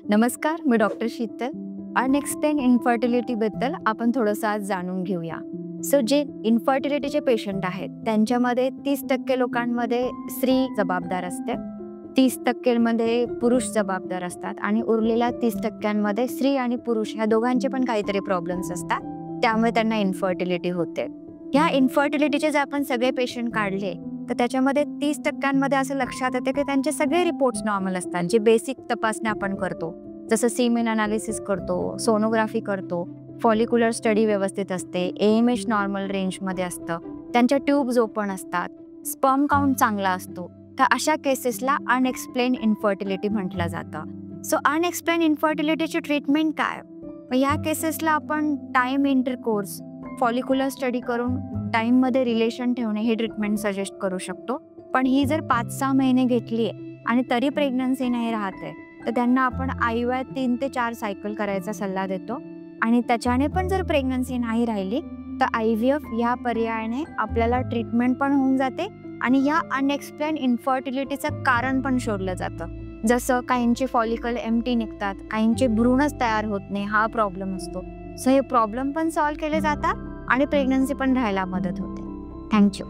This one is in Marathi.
नमस्कार, मी डॉक्टर शीतल. अनएक्सप्लेन इन्फर्टिलिटीबद्दल आपण थोडंसं आज जाणून घेऊया. जे इन्फर्टिलिटीचे पेशंट आहेत त्यांच्यामध्ये 30% लोकांमध्ये स्त्री जबाबदार असते, 30% मध्ये पुरुष जबाबदार असतात आणि उरलेल्या 30% स्त्री आणि पुरुष ह्या दोघांचे पण काहीतरी प्रॉब्लेम्स असतात, त्यामुळे त्यांना इन्फर्टिलिटी होते. ह्या इन्फर्टिलिटीचे जर आपण सगळे पेशंट काढले तर त्याच्यामध्ये 30% असं लक्षात येते की त्यांचे सगळे रिपोर्ट्स नॉर्मल असतात. जे बेसिक तपासण्या आपण करतो, जसं सीमेन अनालिसिस करतो, सोनोग्राफी करतो, फॉलिक्युलर स्टडी व्यवस्थित असते, AMH नॉर्मल रेंजमध्ये असतं, त्यांच्या ट्यूब्स ओपन असतात, स्पर्म काउंट चांगला असतो, तर अशा केसेसला अनएक्सप्लेन इन्फर्टिलिटी म्हटलं जातं. अनएक्सप्लेन इन्फर्टिलिटीची ट्रीटमेंट काय? या केसेसला आपण टाइम इंटरकोर्स, फॉलिक्युलर स्टडी करून टाईममध्ये रिलेशन ठेवणे हे ट्रीटमेंट सजेस्ट करू शकतो. पण ही जर 5-6 महिने घेतली आहे आणि तरी प्रेग्नन्सी नाही राहत आहे तर त्यांना आपण IVF 3 ते 4 सायकल करायचा सल्ला देतो. आणि त्याच्याने पण जर प्रेग्नन्सी नाही राहिली तर IVF या पर्यायाने आपल्याला ट्रीटमेंट पण होऊन जाते आणि या अनएक्सप्लेन इन्फर्टिलिटीचं कारण पण शोधलं जातं. जसं काहींचे फॉलिकल एम्प्टी निघतात, काहींचे भ्रूणच तयार होत नाही, हा प्रॉब्लेम असतो. हे प्रॉब्लेम पण सॉल्व्ह केले जातात आणि प्रेग्नन्सी पण राहायला मदत होते. थँक्यू.